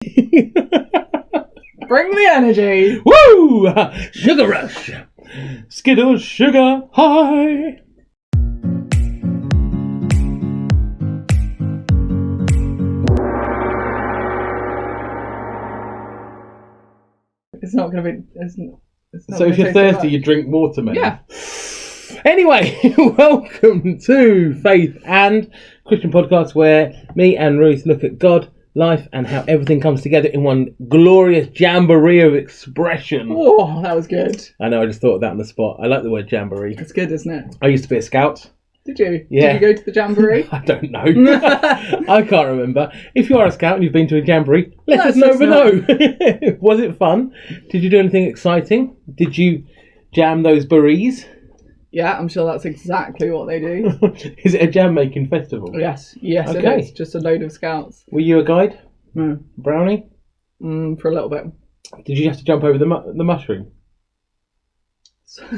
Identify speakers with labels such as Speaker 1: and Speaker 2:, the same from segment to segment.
Speaker 1: Bring the energy.
Speaker 2: Woo! Sugar rush. Skittles, sugar high.
Speaker 1: It's not going to be... It's not
Speaker 2: So if you're thirsty, you drink watermelon.
Speaker 1: Yeah.
Speaker 2: Anyway, welcome to Faith and Christian Podcast, where me and Ruth look at God, life, and how everything comes together in one glorious jamboree of expression.
Speaker 1: Oh, that was good.
Speaker 2: I know, I just thought of that on the spot. I like the word jamboree.
Speaker 1: It's good, isn't it?
Speaker 2: I used to be a scout.
Speaker 1: Did you?
Speaker 2: Yeah.
Speaker 1: Did you go to the jamboree?
Speaker 2: I don't know. I can't remember. If you are a scout and you've been to a jamboree, let us know below. Was it fun? Did you do anything exciting? Did you jam those berees?
Speaker 1: Yeah, I'm sure that's exactly what they do.
Speaker 2: Is it a jam making festival?
Speaker 1: Yes, okay. It is. Just a load of scouts.
Speaker 2: Were you a guide?
Speaker 1: No.
Speaker 2: Brownie?
Speaker 1: For a little bit.
Speaker 2: Did you have to jump over the mushroom?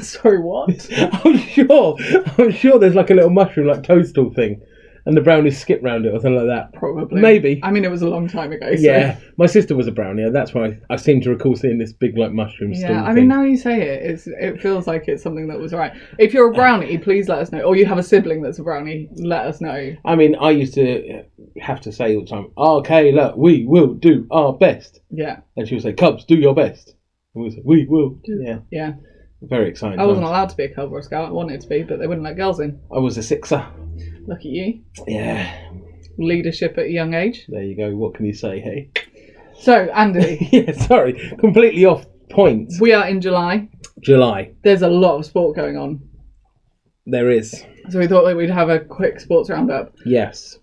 Speaker 1: Sorry, what?
Speaker 2: I'm sure there's like a little mushroom, like toadstool thing, and the brownies skip round it or something like that.
Speaker 1: Probably.
Speaker 2: Maybe.
Speaker 1: I mean, it was a long time ago. So.
Speaker 2: Yeah, my sister was a brownie, and that's why I seem to recall seeing this big like mushroom stool
Speaker 1: Yeah, I
Speaker 2: thing.
Speaker 1: mean, now you say it feels like it's something that was right. If you're a brownie, please let us know. Or you have a sibling that's a brownie, let us know.
Speaker 2: I mean, I used to have to say all the time, okay, look, we will do our best.
Speaker 1: Yeah.
Speaker 2: And she would say, Cubs, do your best. And we would say, we will do. Yeah.
Speaker 1: Yeah.
Speaker 2: Very exciting.
Speaker 1: I wasn't allowed to be a Cub or a Scout. I wanted to be, but they wouldn't let girls in.
Speaker 2: I was a sixer.
Speaker 1: Look at you.
Speaker 2: Yeah.
Speaker 1: Leadership at a young age.
Speaker 2: There you go. What can you say, hey?
Speaker 1: So, Andy.
Speaker 2: Yeah, sorry. Completely off point.
Speaker 1: We are in July.
Speaker 2: July.
Speaker 1: There's a lot of sport going on.
Speaker 2: There is.
Speaker 1: So we thought that we'd have a quick sports roundup.
Speaker 2: Yes.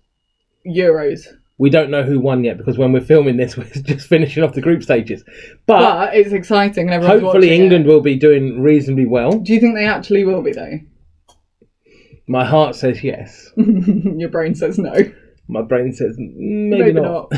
Speaker 1: Euros.
Speaker 2: We don't know who won yet because when we're filming this, we're just finishing off the group stages. But
Speaker 1: it's exciting and everyone's
Speaker 2: hopefully
Speaker 1: watching
Speaker 2: England will be doing reasonably well.
Speaker 1: Do you think they actually will be, though?
Speaker 2: My heart says yes.
Speaker 1: Your brain says no.
Speaker 2: My brain says maybe not.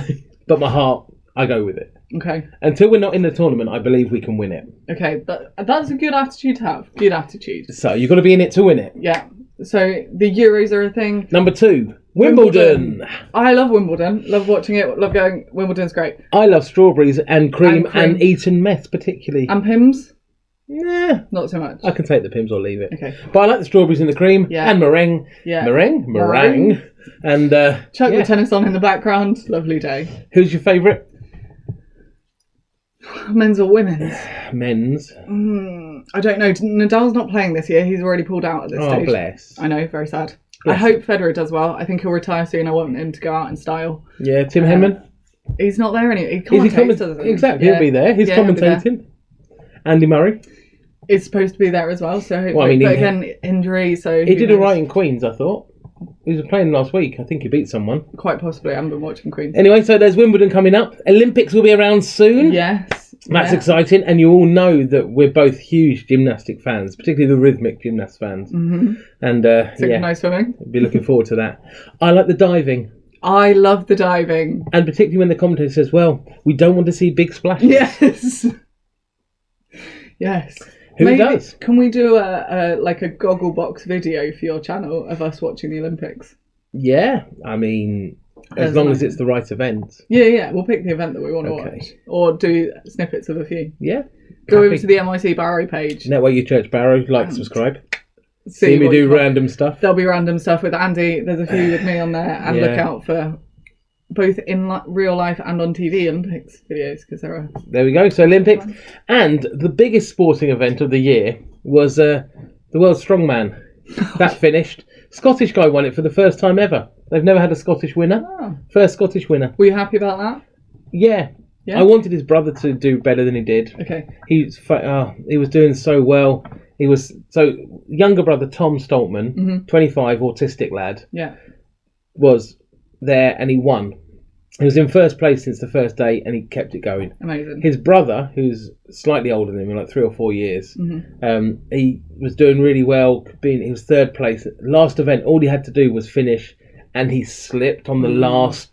Speaker 2: But my heart, I go with it.
Speaker 1: Okay.
Speaker 2: Until we're not in the tournament, I believe we can win it.
Speaker 1: Okay, that's a good attitude to have. Good attitude.
Speaker 2: So you've got to be in it to win it.
Speaker 1: Yeah. So the Euros are a thing.
Speaker 2: Number 2, Wimbledon.
Speaker 1: I love Wimbledon. Love watching it. Love going. Wimbledon's great.
Speaker 2: I love strawberries and cream and Eton mess particularly.
Speaker 1: And Pims?
Speaker 2: Yeah.
Speaker 1: Not so much.
Speaker 2: I can take the Pims or leave it.
Speaker 1: Okay.
Speaker 2: But I like the strawberries and the cream and meringue.
Speaker 1: Yeah.
Speaker 2: Meringue. And
Speaker 1: chuck the tennis on in the background. Lovely day.
Speaker 2: Who's your favourite?
Speaker 1: Men's or women's?
Speaker 2: Men's.
Speaker 1: I don't know. Nadal's not playing this year. He's already pulled out at this stage.
Speaker 2: Oh, bless.
Speaker 1: I know. Very sad.
Speaker 2: Bless
Speaker 1: I hope Federer does well. I think he'll retire soon. I want him to go out in style.
Speaker 2: Yeah, Tim Henman.
Speaker 1: He's not there anymore. He
Speaker 2: commentates,
Speaker 1: doesn't he?
Speaker 2: Exactly. He'll be there. He's commentating. Andy Murray.
Speaker 1: Is supposed to be there as well. So,
Speaker 2: well, I mean,
Speaker 1: but again, injury. So
Speaker 2: he did all right in Queens, I thought. He was playing last week. I think he beat someone.
Speaker 1: Quite possibly. I haven't been watching Queens.
Speaker 2: Anyway, so there's Wimbledon coming up. Olympics will be around soon.
Speaker 1: Yes.
Speaker 2: That's exciting. And you all know that we're both huge gymnastic fans, particularly the rhythmic gymnast fans.
Speaker 1: Mm-hmm.
Speaker 2: And
Speaker 1: synchronized swimming.
Speaker 2: Be looking forward to that. I like the diving.
Speaker 1: I love the diving.
Speaker 2: And particularly when the commentator says, well, we don't want to see big splashes.
Speaker 1: Yes. Yes.
Speaker 2: Who does?
Speaker 1: Can we do a goggle box video for your channel of us watching the Olympics?
Speaker 2: Yeah, I mean, as long as it's the right event.
Speaker 1: Yeah. We'll pick the event that we want to watch, or do snippets of a few.
Speaker 2: Yeah.
Speaker 1: Go over to the MIC Barrow page.
Speaker 2: Network You Church Barrow. Subscribe. See me do random stuff.
Speaker 1: There'll be random stuff with Andy. There's a few with me on there, and look out for both in real life and on TV Olympics videos because there are.
Speaker 2: There we go. So Olympics, and the biggest sporting event of the year was the World Strongman. That finished. Scottish guy won it for the first time ever. They've never had a Scottish winner.
Speaker 1: Oh.
Speaker 2: First Scottish winner.
Speaker 1: Were you happy about that?
Speaker 2: Yeah. I wanted his brother to do better than he did.
Speaker 1: Okay.
Speaker 2: He was doing so well. He was younger brother Tom Stoltman, 25, autistic lad.
Speaker 1: Yeah.
Speaker 2: Was there and he won. He was in first place since the first day and he kept it going.
Speaker 1: Amazing.
Speaker 2: His brother, who's slightly older than him, like 3 or 4 years, he was doing really well. He was third place. Last event, all he had to do was finish, and he slipped on the last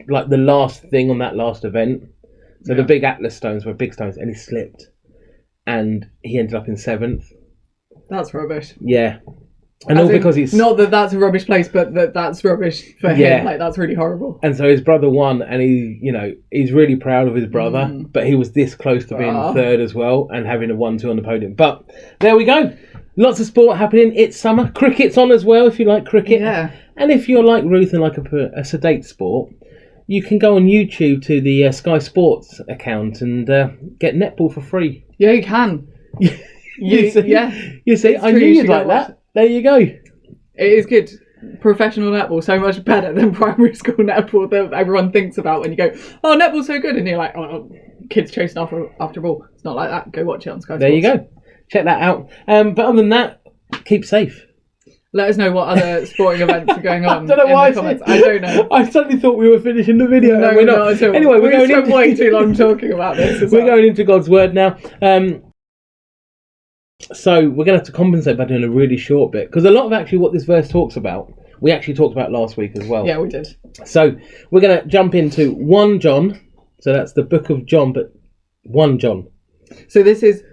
Speaker 2: thing on that last event. So the big Atlas stones were big stones, and he slipped, and he ended up in 7th.
Speaker 1: That's rubbish.
Speaker 2: Yeah. And all because he's...
Speaker 1: Not that that's a rubbish place, but that's rubbish for him. Like, that's really horrible.
Speaker 2: And so his brother won, and he's really proud of his brother, but he was this close to being third as well and having a 1-2 on the podium. But there we go. Lots of sport happening. It's summer. Cricket's on as well, if you like cricket.
Speaker 1: Yeah.
Speaker 2: And if you're like Ruth and like a sedate sport, you can go on YouTube to the Sky Sports account and get netball for free.
Speaker 1: Yeah, you can.
Speaker 2: You see, I knew you'd like that. There you go.
Speaker 1: It is good. Professional netball, so much better than primary school netball that everyone thinks about when you go, oh, netball's so good. And you're like, oh, kids chasing after a ball. It's not like that. Go watch it on Sky Sports.
Speaker 2: There you go. Check that out. But other than that, keep safe.
Speaker 1: Let us know what other sporting events are going on.
Speaker 2: I don't know why
Speaker 1: I don't know.
Speaker 2: I suddenly thought we were finishing the video.
Speaker 1: No,
Speaker 2: we're not.
Speaker 1: At all.
Speaker 2: Anyway,
Speaker 1: we've spent way too long talking about this.
Speaker 2: We're going into God's Word now. So we're going to have to compensate by doing a really short bit, because a lot of actually what this verse talks about, we actually talked about last week as well.
Speaker 1: Yeah, we did.
Speaker 2: So we're going to jump into 1 John. So that's the book of John, but 1 John.
Speaker 1: So this is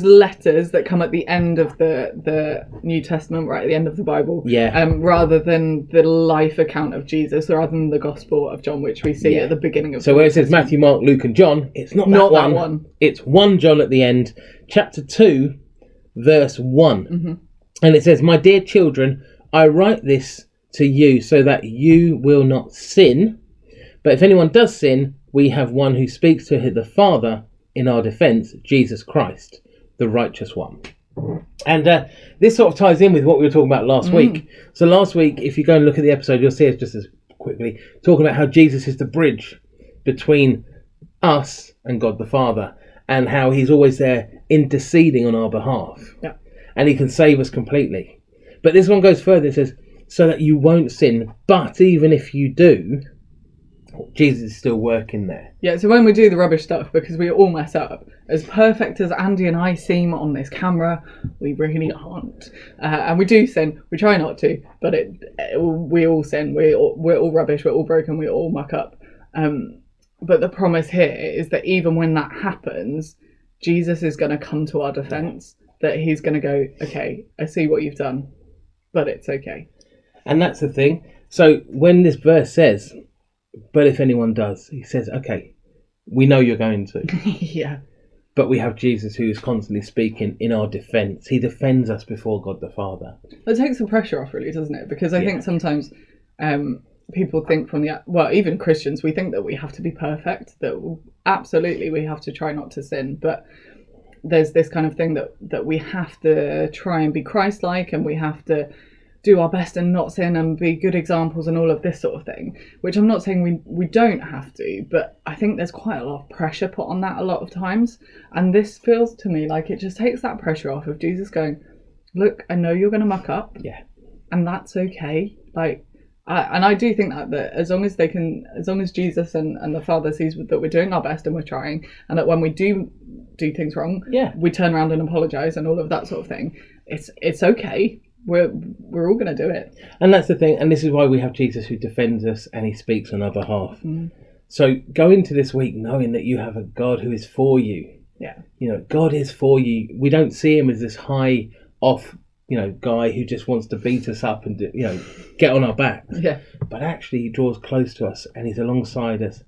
Speaker 1: letters that come at the end of the New Testament, right at the end of the Bible.
Speaker 2: Yeah.
Speaker 1: Rather than the life account of Jesus, rather than the Gospel of John, which we see at the beginning of.
Speaker 2: So where it says Matthew, Mark, Luke, and John, it's not that one. It's 1 John at the end, chapter 2, verse 1, and it says, "My dear children, I write this to you so that you will not sin. But if anyone does sin, we have one who speaks to the Father in our defence, Jesus Christ, the righteous one." And this sort of ties in with what we were talking about last week. So last week, if you go and look at the episode, you'll see us just as quickly talking about how Jesus is the bridge between us and God the Father, and how he's always there interceding on our behalf.
Speaker 1: Yeah.
Speaker 2: And he can save us completely. But this one goes further. It says, so that you won't sin, but even if you do, Jesus is still working there.
Speaker 1: Yeah, so when we do the rubbish stuff, because we all mess up, as perfect as Andy and I seem on this camera, we really aren't. And we do sin. We try not to, but we all sin. We're all rubbish. We're all broken. We all muck up. But the promise here is that even when that happens, Jesus is going to come to our defence, that he's going to go, okay, I see what you've done, but it's okay.
Speaker 2: And that's the thing. So when this verse says, but if anyone does, he says, okay, we know you're going to.
Speaker 1: Yeah.
Speaker 2: But we have Jesus who is constantly speaking in our defence. He defends us before God the Father.
Speaker 1: It takes the pressure off, really, doesn't it? Because I think sometimes people think even Christians, we think that we have to be perfect, that absolutely we have to try not to sin, but there's this kind of thing that we have to try and be Christ-like, and we have to do our best and not sin and be good examples and all of this sort of thing, which I'm not saying we don't have to, but I think there's quite a lot of pressure put on that a lot of times, and this feels to me like it just takes that pressure off of Jesus going, look, I know you're going to muck up, and that's okay. I do think that as long as Jesus and the Father sees that we're doing our best and we're trying, and that when we do things wrong, we turn around and apologise and all of that sort of thing, it's okay. We're all going to do it. And
Speaker 2: that's the thing, and this is why we have Jesus who defends us and he speaks on our behalf. So go into this week knowing that you have a God who is for you.
Speaker 1: Yeah.
Speaker 2: God is for you. We don't see him as this high off guy who just wants to beat us up and get on our back.
Speaker 1: Yeah.
Speaker 2: But actually he draws close to us and he's alongside us,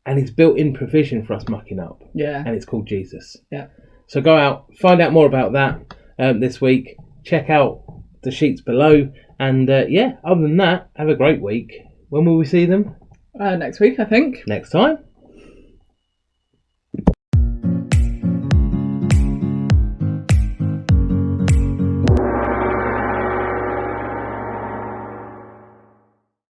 Speaker 2: and he's built in provision for us mucking up.
Speaker 1: Yeah.
Speaker 2: And it's called Jesus.
Speaker 1: Yeah.
Speaker 2: So go out, find out more about that this week. Check out the sheets below, and other than that, have a great week. When will we see them?
Speaker 1: Next week, I think.
Speaker 2: Next time.